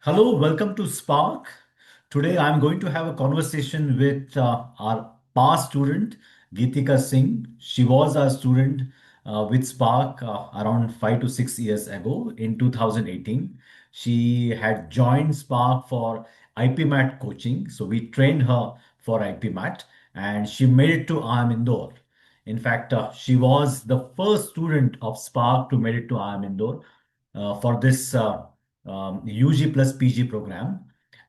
Hello, welcome to Spark. Today I'm going to have a conversation with our past student, Gitika Singh. She was a student with Spark around 5 to 6 years ago in 2018. She had joined Spark for IPMAT coaching. So we trained her for IPMAT and she made it to IIM Indore. In fact, she was the first student of Spark to make it to IIM Indore for this UG plus PG program.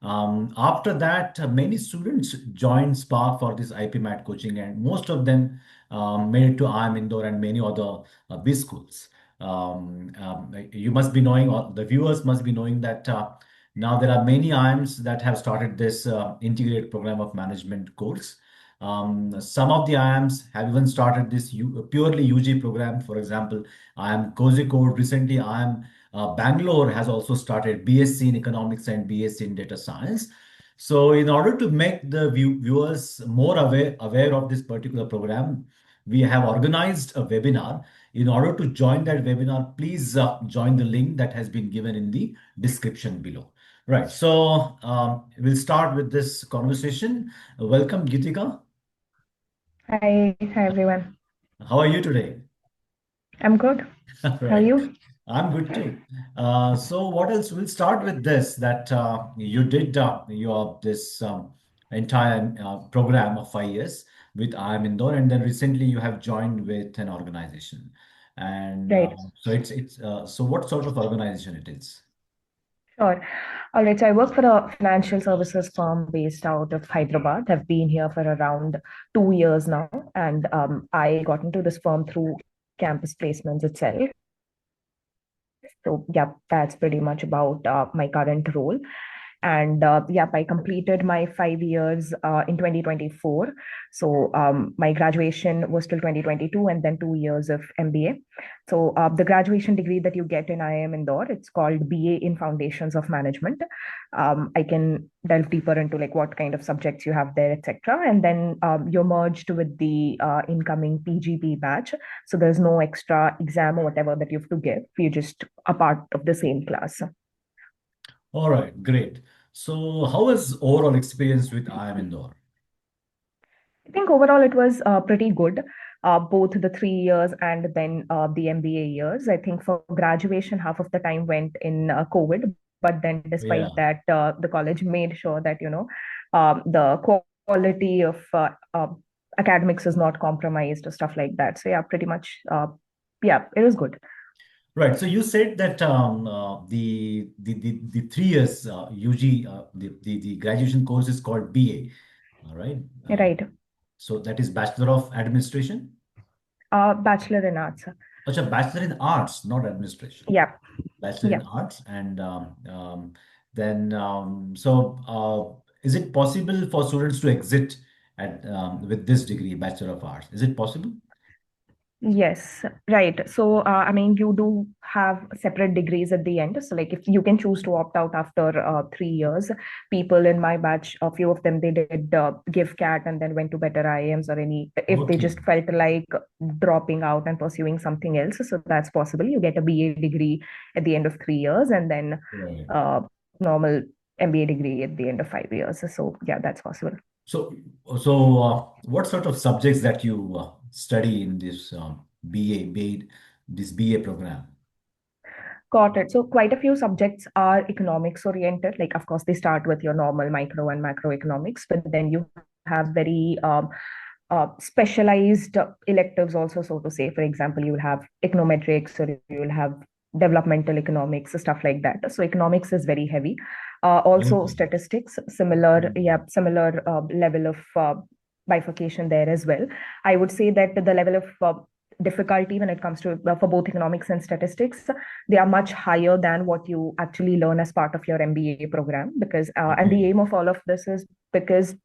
After that, many students joined Spark for this IPMAT coaching, and most of them made it to IIM Indore and many other B schools. You must be knowing, or the viewers must be knowing that now there are many IIMs that have started this integrated program of management course. Some of the IIMs have even started this purely UG program. For example, IIM Kozhikode recently, IIM Bangalore has also started BSc in economics and BSc in data science. So in order to make the viewers more aware of this particular program, we have organized a webinar. In order to join that webinar, please join the link that has been given in the description below. Right. So we'll start with this conversation. Welcome, Gitika. Hi everyone. How are you today? I'm good. How are Right. you? I'm good too. So what else? We'll start with this, that you did your this entire program of 5 years with IIM Indore, and then recently you have joined with an organization. And Right. so so what sort of organization it is? Sure. All right. So I work for a financial services firm based out of Hyderabad. I've been here for around 2 years now, and I got into this firm through campus placements itself. So yeah, that's pretty much about my current role. And yeah, I completed my 5 years in 2024. So my graduation was till 2022, and then 2 years of MBA. So the graduation degree that you get in IIM Indore, it's called BA in Foundations of Management. I can delve deeper into like what kind of subjects you have there, etc. And then you're merged with the incoming PGP batch. So there's no extra exam or whatever that you have to give. You're just a part of the same class. All right, great. So how was overall experience with IIM Indore? I think overall it was pretty good, both the 3 years and then the MBA years. I think for graduation, half of the time went in COVID, but then despite Yeah. that, the college made sure that, the quality of academics is not compromised or stuff like that. So yeah, pretty much, yeah, it was good. Right. So you said that the 3 years UG the graduation course is called BA. All right. Right. So that is Bachelor of Administration. Bachelor in Arts. Acha, Bachelor in Arts, not Administration. Yeah. Bachelor in Yeah. Arts, and then so is it possible for students to exit at with this degree, Bachelor of Arts? Is it possible? Yes, right. So, I mean, you do have separate degrees at the end. So, like, if you can choose to opt out after 3 years, people in my batch, a few of them, they did give CAT and then went to better IIMs or any, if they Okay. just felt like dropping out and pursuing something else. So, that's possible. You get a BA degree at the end of 3 years and then Right. uh, normal MBA degree at the end of 5 years. So, yeah, that's possible. So, so what sort of subjects that you study in this this BA program? Got it. So quite a few subjects are economics oriented. Like, of course, they start with your normal micro and macroeconomics, but then you have very specialized electives also, so to say. For example, you will have econometrics or you will have developmental economics, stuff like that. So economics is very heavy. Also Okay. statistics, similar, yeah, similar level of bifurcation there as well. I would say that the level of difficulty when it comes to for both economics and statistics, they are much higher than what you actually learn as part of your MBA program, because and the Okay. aim of all of this is because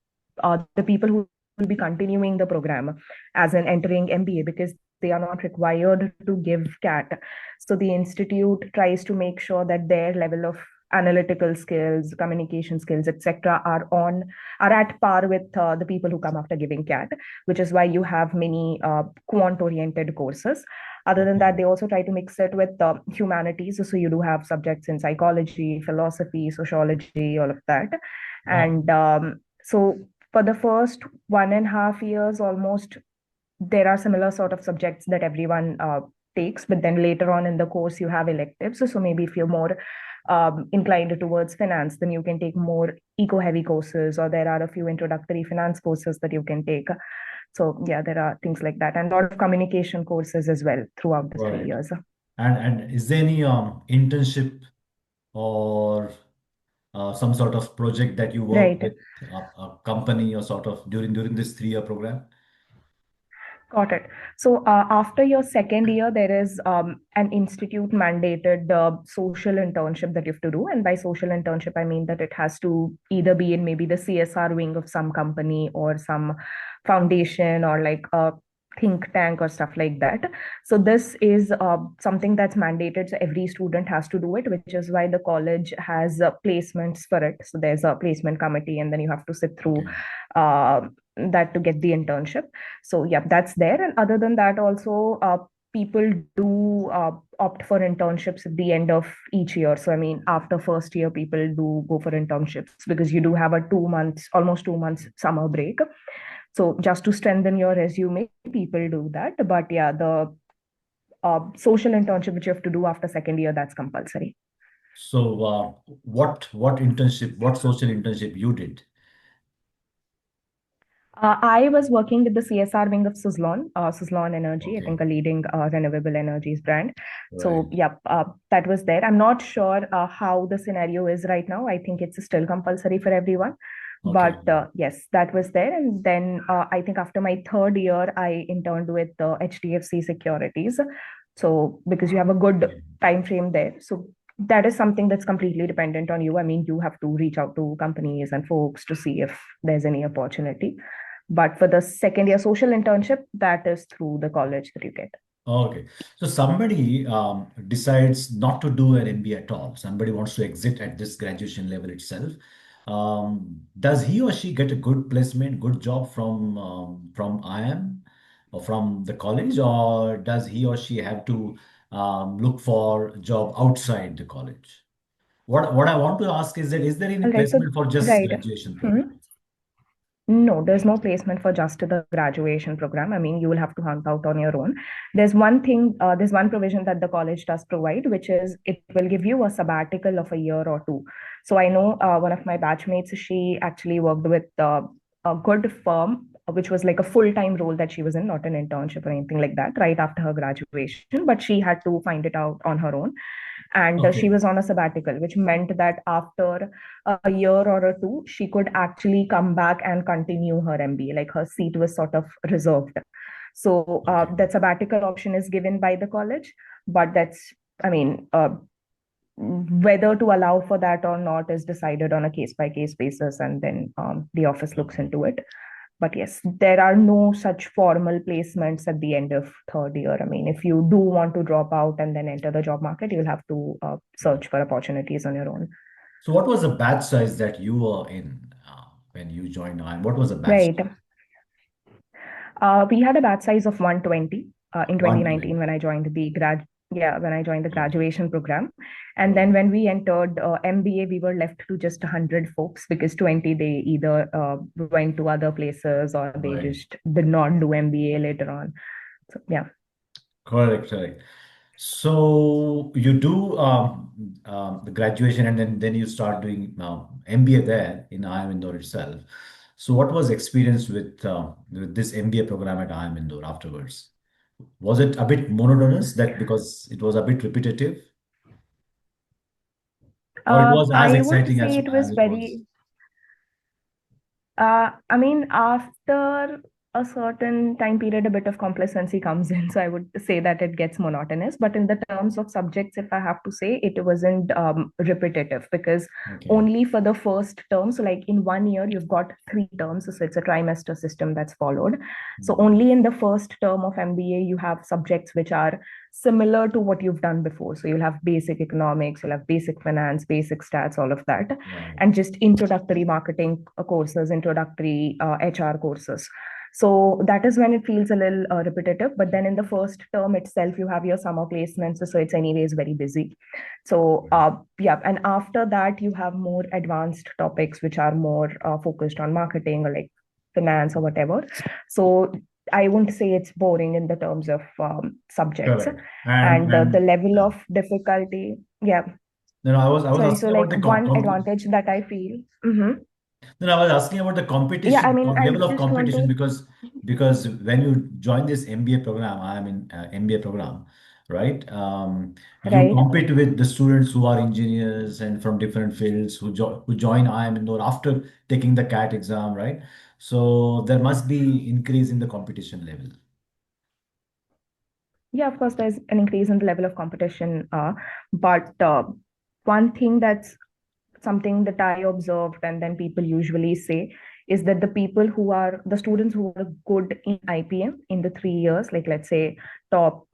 the people who will be continuing the program as an entering MBA, because they are not required to give CAT. So the institute tries to make sure that their level of analytical skills, communication skills, etc., are at par with the people who come after giving CAT, which is why you have many quant oriented courses. Other than Okay. that, they also try to mix it with humanities. So you do have subjects in psychology, philosophy, sociology, all of that. Wow. And so for the first 1.5 years almost, there are similar sort of subjects that everyone takes, but then later on in the course you have electives. So maybe if you're more inclined towards finance, then you can take more eco heavy courses, or there are a few introductory finance courses that you can take. So yeah, there are things like that, and a lot of communication courses as well throughout the three Right. years. And is there any internship or some sort of project that you work Right. with a company or sort of during this 3 year program? Got it. So after your second year, there is an institute mandated social internship that you have to do. And by social internship, I mean that it has to either be in maybe the CSR wing of some company or some foundation or like a think tank or stuff like that. So this is something that's mandated. So every student has to do it, which is why the college has placements for it. So there's a placement committee, and then you have to sit through Okay. uh, that to get the internship. So yeah, that's there. And other than that also, people do opt for internships at the end of each year. So I mean, after first year, people do go for internships because you do have a 2 months, almost 2 months summer break. So just to strengthen your resume, people do that. But yeah, the social internship which you have to do after second year, that's compulsory. So what internship, what social internship you did? I was working with the CSR wing of Suzlon Energy, I Okay. think a leading renewable energies brand. So, Right. yeah, that was there. I'm not sure how the scenario is right now. I think it's still compulsory for everyone. Okay. But yes, that was there. And then I think after my third year, I interned with HDFC Securities. So, because you have a good Okay. time frame there. So, that is something that's completely dependent on you. I mean, you have to reach out to companies and folks to see if there's any opportunity. But for the second year social internship, that is through the college that you get. Okay. So somebody decides not to do an MBA at all. Somebody wants to exit at this graduation level itself. Does he or she get a good placement, good job from IIM or from the college, or does he or she have to look for a job outside the college? What I want to ask is that is there any All right. So, placement for just right. graduation Hmm. program? No, there's no placement for just the graduation program. I mean, you will have to hunt out on your own. There's one thing, there's one provision that the college does provide, which is it will give you a sabbatical of a year or two. So I know one of my batchmates, she actually worked with a good firm, which was like a full-time role that she was in, not an internship or anything like that, right after her graduation. But she had to find it out on her own. And she Okay. was on a sabbatical, which meant that after a year or a two, she could actually come back and continue her MBA. Like her seat was sort of reserved. So Okay. that sabbatical option is given by the college, but that's, I mean, whether to allow for that or not is decided on a case by case basis, and then the office looks Okay. into it. But yes, there are no such formal placements at the end of third year. I mean, if you do want to drop out and then enter the job market, you'll have to Right. search for opportunities on your own. So what was the batch size that you were in when you joined IIM? What was the batch Right. size? We had a batch size of 120 in 2019 120. when I joined the when I joined the Okay. graduation program. And then Right. when we entered MBA, we were left to just 100 folks because 20 they either went to other places or they Right. just did not do MBA later on. So yeah. Correct. Correct. So you do the graduation and then you start doing MBA there in IIM Indore itself. So what was experience with this MBA program at IIM Indore afterwards? Was it a bit monotonous that because it was a bit repetitive, or it was as I wouldn't exciting say it was as it was? very I mean, after a certain time period, a bit of complacency comes in. So I would say that it gets monotonous. But in the terms of subjects, if I have to say, it wasn't repetitive because Okay. only for the first term. So, like in 1 year, you've got 3 terms. So it's a trimester system that's followed. So Hmm. only in the first term of MBA, you have subjects which are similar to what you've done before. So you'll have basic economics, you'll have basic finance, basic stats, all of that, Right. and just introductory marketing courses, introductory HR courses. So that is when it feels a little repetitive. But then in the first term itself, you have your summer placements, so it's anyways very busy. So yeah, and after that you have more advanced topics which are more focused on marketing or like finance or whatever. So I won't say it's boring in the terms of subjects. Correct. And And the and level yeah. of difficulty, yeah, Then I was sorry. So asking about like the one advantage that I feel. Mhm. then I was asking about the Yeah, I competition mean, I level of just want competition to, because when you join this MBA program, I am in MBA program, right? You right? compete with the students who are engineers and from different fields who join IIM Indore after taking the CAT exam, right? So there must be increase in the competition level. Yeah, of course, there's an increase in the level of competition. But one thing that's something that I observed, and then people usually say, is that the people who are the students who are good in IPM in the 3 years, like let's say top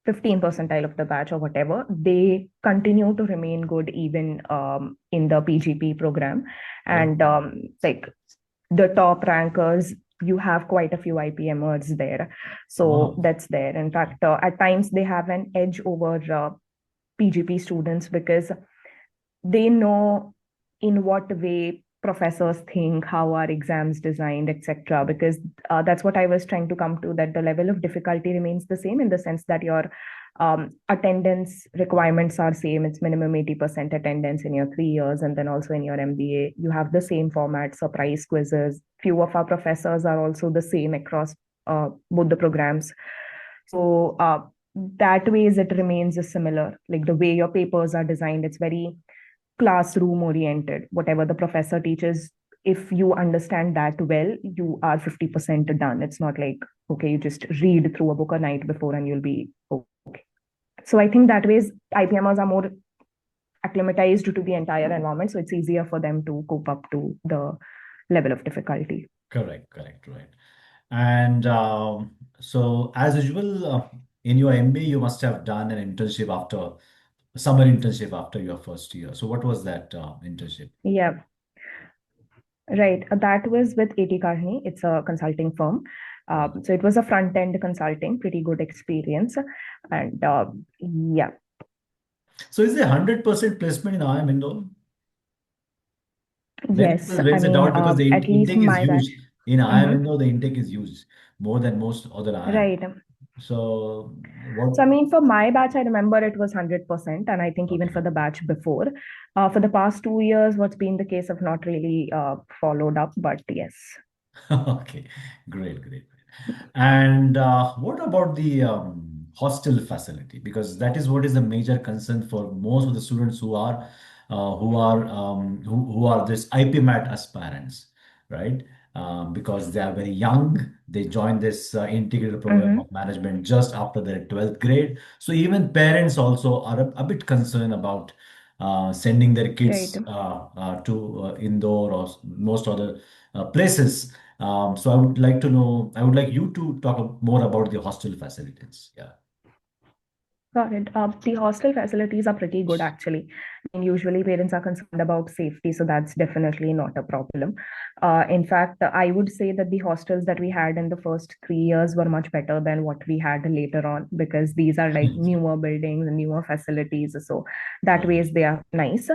15 percentile of the batch or whatever, they continue to remain good even in the PGP program. And Okay. like the top rankers, you have quite a few IPMers there. So Wow. that's there. In fact, at times they have an edge over PGP students because they know in what way professors think, how are exams designed, etc. Because that's what I was trying to come to, that the level of difficulty remains the same in the sense that your attendance requirements are same. It's minimum 80% attendance in your 3 years, and then also in your MBA you have the same format, surprise quizzes. Few of our professors are also the same across both the programs. So that ways it remains similar. Like the way your papers are designed, it's very classroom oriented. Whatever the professor teaches, if you understand that well, you are 50% done. It's not like, okay, you just read through a book a night before and you'll be okay. So I think that ways IPMers are more acclimatized to the entire environment. So it's easier for them to cope up to the level of difficulty. Correct, correct, right. And so, as usual, in your MBA, you must have done an internship after summer internship after your first year. So, what was that internship? Yeah, right. That was with AT Carney. It's a consulting firm. Right. So it was a front end consulting, pretty good experience. And yeah, So, is there 100% placement in IIM Indore? Many yes. people I raise a mean, doubt because the at least intake is my batch. huge. In IIM Mhm. Indore, the intake is huge, more than most other IIM. Right. So, So, I what? mean, for my batch, I remember it was 100%. And I think even Okay. for the batch before, for the past 2 years, what's been the case of not really followed up, but yes. Okay. Great, great. And what about the hostel facility? Because that is what is a major concern for most of the students who are this IPMAT aspirants, right? Because they are very young, they join this integrated program Mm-hmm. of management just after their 12th grade. So even parents also are a bit concerned about sending their Right. kids to Indore or most other places. So I would like to know, I would like you to talk more about the hostel facilities. Yeah. Got it. The hostel facilities are pretty good, actually. I mean, usually parents are concerned about safety, so that's definitely not a problem. In fact, I would say that the hostels that we had in the first 3 years were much better than what we had later on because these are like newer buildings and newer facilities. So that Right. ways they are nice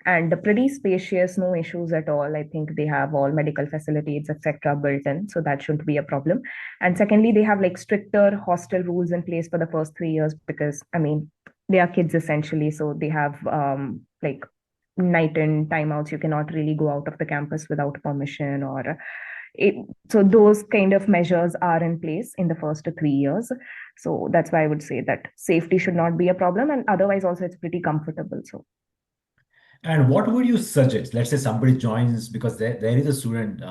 and pretty spacious, no issues at all. I think they have all medical facilities, etc., built in, so that shouldn't be a problem. And secondly, they have like stricter hostel rules in place for the first 3 years because, I mean, they are kids essentially. So they have like night and timeouts. You cannot really go out of the campus without permission or it, so those kind of measures are in place in the first 3 years. So that's why I would say that safety should not be a problem. And otherwise, also, it's pretty comfortable. So And what would you suggest? Let's say somebody joins because there is a student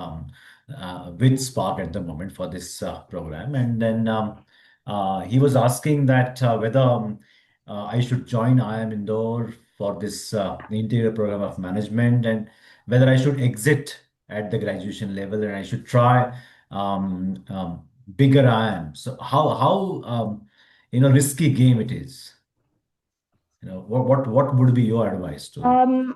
with Spark at the moment for this program, and then he was asking that whether I should join IIM Indore for this interior program of management, and whether I should exit at the graduation level and I should try bigger IIM. So how risky game it is? What would be your advice to? um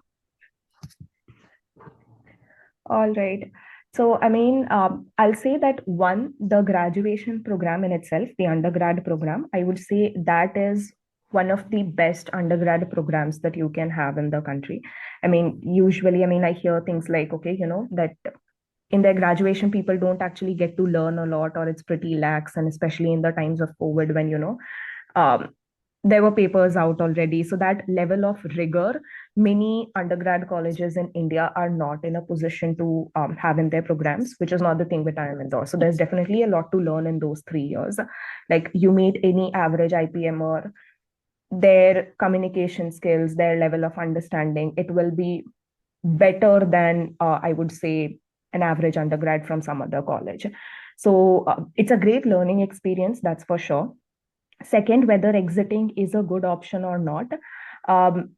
all right. So, I mean, I'll say that one, the graduation program in itself, the undergrad program, I would say that is one of the best undergrad programs that you can have in the country. I mean, usually, I mean, I hear things like, okay, that in their graduation, people don't actually get to learn a lot, or it's pretty lax, and especially in the times of COVID when, um, there were papers out already. So that level of rigor, many undergrad colleges in India are not in a position to have in their programs, which is not the thing with IIM Indore. So there's definitely a lot to learn in those 3 years. Like you meet any average IPM, or their communication skills, their level of understanding, it will be better than, I would say, an average undergrad from some other college. So it's a great learning experience, that's for sure. Second, whether exiting is a good option or not. Um,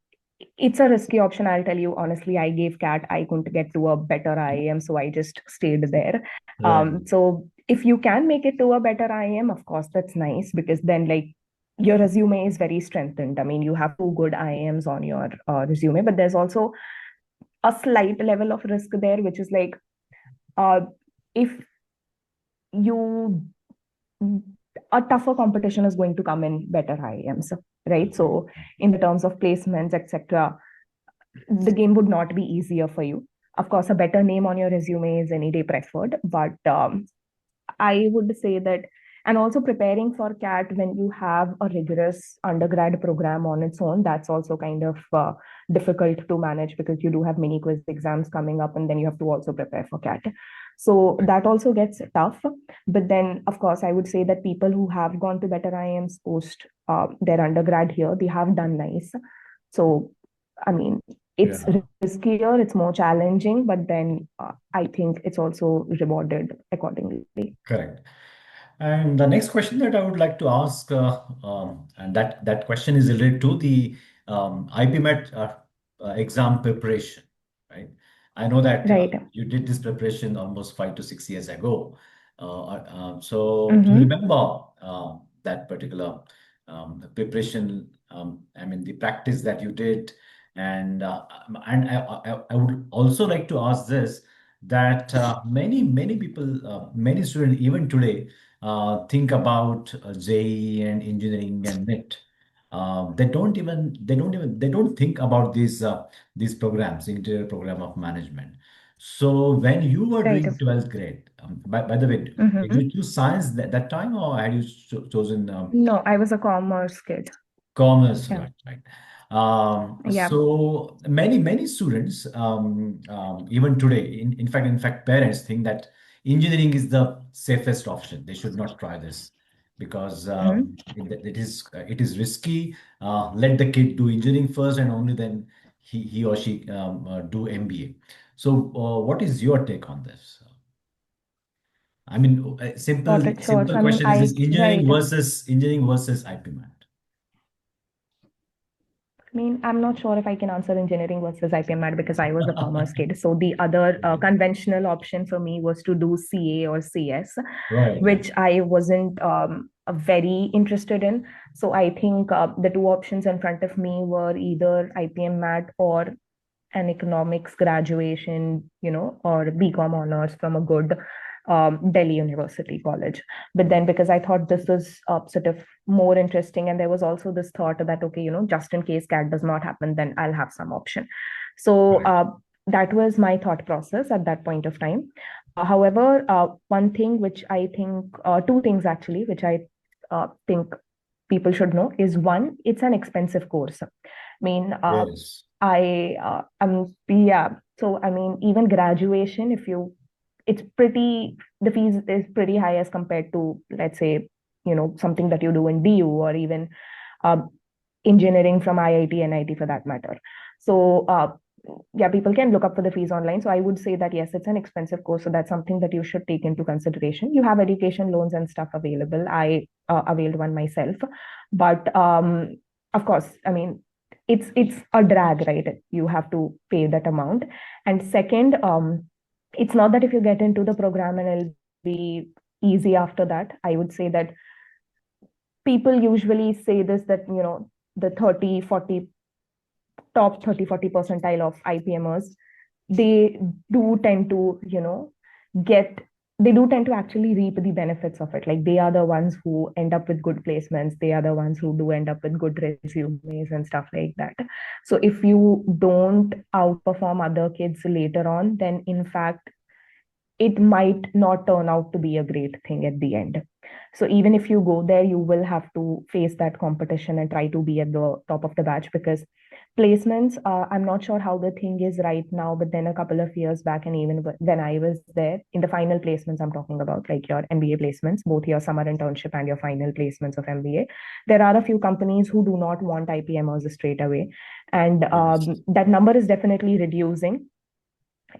it's a risky option, I'll tell you honestly. I gave CAT, I couldn't get to a better IIM, so I just stayed there. Right. So if you can make it to a better IIM, of course, that's nice, because then, like, your resume is very strengthened. I mean, you have two good IIMs on your resume, but there's also a slight level of risk there, which is like, uh, if you a tougher competition is going to come in better IIMs, right? So in the terms of placements, etc., the game would not be easier for you. Of course, a better name on your resume is any day preferred, but I would say that, and also preparing for CAT when you have a rigorous undergrad program on its own, that's also kind of difficult to manage, because you do have mini quiz exams coming up, and then you have to also prepare for CAT. So that also gets tough. But then, of course, I would say that people who have gone to better IIMs post their undergrad here, they have done nice. So, I mean, it's Yeah. riskier, it's more challenging, but then I think it's also rewarded accordingly. Correct. And the next question that I would like to ask, and that question is related to the IPMAT exam preparation, right? I know that Right. you did this preparation almost 5 to 6 years ago. So do you Mm-hmm. remember that particular preparation? I mean, the practice that you did, and I would also like to ask this, that many people, many students, even today, think about JEE and engineering and NET. They don't think about these programs, interior program of management. So when you were Right. doing 12th grade, by the way, did Mm-hmm. you choose science that time, or had you chosen No, I was a commerce kid. commerce? Yeah. Right, right. Yeah. So many students, even today, in fact, parents think that engineering is the safest option. They should not try this because Mm-hmm. it is risky. Let the kid do engineering first, and only then he or she do MBA. So, what is your take on this? I mean, a Got it. Sure. simple So, I mean, question is this: right. engineering versus IPMAT. I mean, I'm not sure if I can answer engineering versus IPMAT, because I was a commerce kid. So the other conventional option for me was to do CA or CS, Right. which I wasn't very interested in. So I think the two options in front of me were either IPMAT or an economics graduation, or BCom honors from a good Delhi University college. But then, because I thought this was sort of more interesting, and there was also this thought that, okay, just in case CAT does not happen, then I'll have some option. So Right. that was my thought process at that point of time. However, one thing which I think, two things actually, which I think people should know is, one, it's an expensive course. I mean, Yes. yeah. So I mean, even graduation, if you, it's pretty, the fees is pretty high as compared to, let's say, something that you do in DU, or even um, engineering from IIT, NIT for that matter. So yeah, people can look up for the fees online. So I would say that yes, it's an expensive course. So that's something that you should take into consideration. You have education loans and stuff available. I availed one myself, but of course, I mean, it's a drag, right? You have to pay that amount. And second, it's not that if you get into the program and it'll be easy after that. I would say that people usually say this, that the 30 40 top 30 40 percentile of IPMers, they do tend to get they do tend to actually reap the benefits of it. Like they are the ones who end up with good placements. They are the ones who do end up with good resumes and stuff like that. So if you don't outperform other kids later on, then in fact it might not turn out to be a great thing at the end. So even if you go there, you will have to face that competition and try to be at the top of the batch, because placements, I'm not sure how the thing is right now, but then a couple of years back, and even when I was there, in the final placements, I'm talking about like your MBA placements, both your summer internship and your final placements of MBA, there are a few companies who do not want IPMers straight away. And Yes. that number is definitely reducing.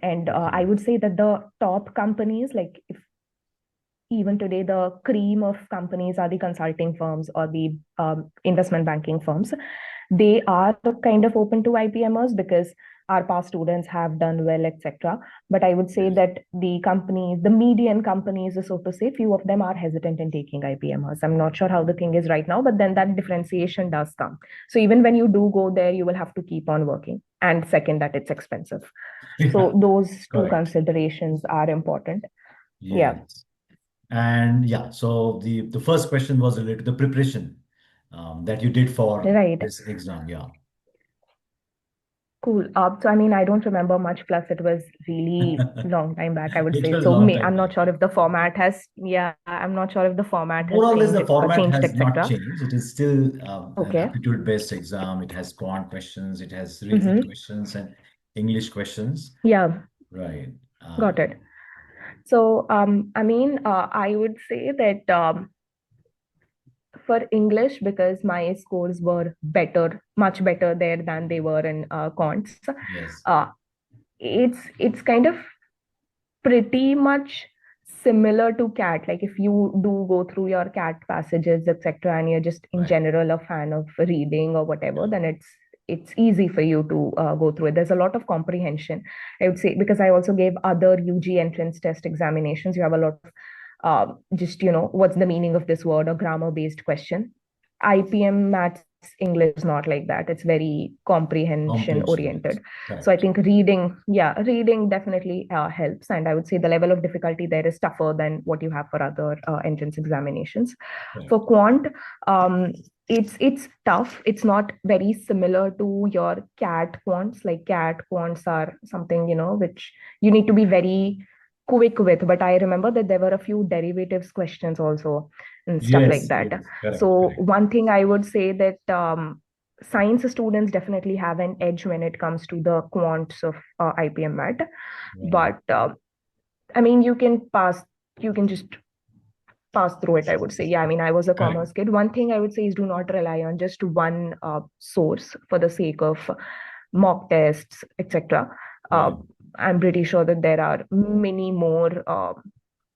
And I Okay. would say that the top companies, like if even today the cream of companies are the consulting firms or the investment banking firms, they are kind of open to IPMers because our past students have done well, etc. But I would say Yes. that the companies, the median companies, so to say, few of them are hesitant in taking IPMers. I'm not sure how the thing is right now, but then that differentiation does come. So even when you do go there, you will have to keep on working. And second, that it's expensive. Yeah. So those two Correct. considerations are important. Yeah. Yes. And yeah, so the first question was related to the preparation that you did for Right. this exam. Yeah. Cool. So I mean, I don't remember much. Plus, it was really long time back, I would It say. was a So long me, time I'm back. not sure if the format has. Yeah, I'm not sure if the format More has or less, the format changed, has not etc. changed. It is still an Okay. aptitude-based exam. It has quant questions. It has reasoning Mm-hmm. questions and English questions. Yeah, Right. got it. So I mean, I would say that for English, because my scores were better, much better there than they were in quants. Yes. Uh, it's kind of pretty much similar to cat. Like if you do go through your cat passages, etc., and you're just in Right. general a fan of reading or whatever, Yeah. then it's easy for you to go through it. There's a lot of comprehension, I would say, because I also gave other UG entrance test examinations. You have a lot of just what's the meaning of this word, or grammar based question. IPM maths English is not like that. It's very comprehension Comprehension oriented. based. So I Correct. think reading, yeah, reading definitely helps. And I would say the level of difficulty there is tougher than what you have for other entrance examinations. For Correct. quant, um, it's tough. It's not very similar to your cat quants. Like cat quants are something which you need to be very quick with. But I remember that there were a few derivatives questions also and stuff like Yes. that. Yes. Correct. So Correct. one thing I would say that science students definitely have an edge when it comes to the quants of IPMAT. Right. But I mean, you can just pass through it, I would say. Yeah, I mean, I was a Correct. commerce kid. One thing I would say is do not rely on just one source for the sake of mock tests, etc. Uh, Right. I'm pretty sure that there are many more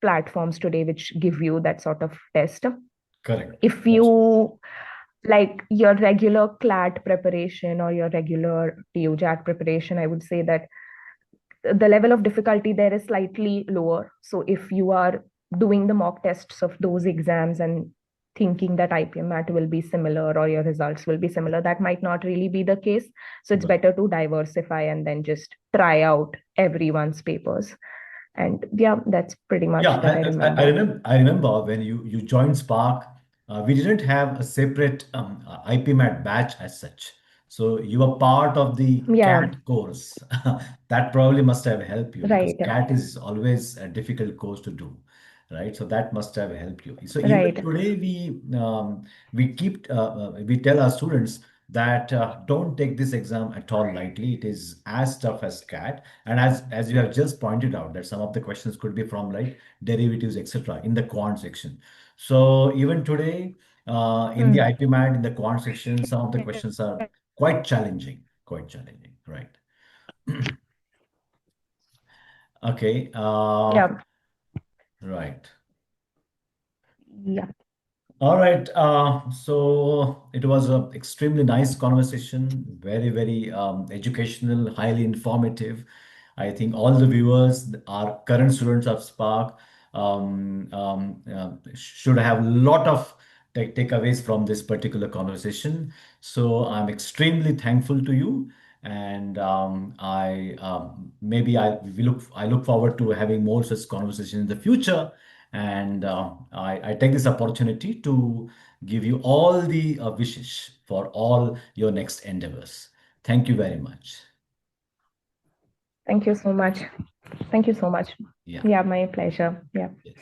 platforms today which give you that sort of test. Correct. If Absolutely. you like your regular CLAT preparation or your regular TUJAT preparation, I would say that the level of difficulty there is slightly lower. So if you are doing the mock tests of those exams and thinking that IPMAT will be similar or your results will be similar, that might not really be the case. So it's Right. better to diversify and then just try out everyone's papers. And yeah, that's pretty Yeah, much that I I remember. remember. I remember when you joined Spark, we didn't have a separate IPMAT batch as such. So you were part of the Yeah, CAT course. That probably must have helped you because right, CAT is always a difficult course to do, right? So that must have helped you. So even right. today, we tell our students that don't take this exam at all lightly. It is as tough as CAT, and as you have just pointed out, that some of the questions could be from like derivatives, etc., in the quant section. So even today, in the Hmm. IPMAT, in the quant section, some of the questions are quite challenging, right? Okay, Yeah, right. yeah, All right. So it was an extremely nice conversation, very, very educational, highly informative. I think all the viewers are current students of Spark, should have a lot of takeaways from this particular conversation. So I'm extremely thankful to you. and I look forward to having more such conversations in the future. And I take this opportunity to give you all the wishes for all your next endeavors. Thank you very much. Thank you so much. Thank you so much. Yeah. Yeah, my pleasure. Yeah. Yes.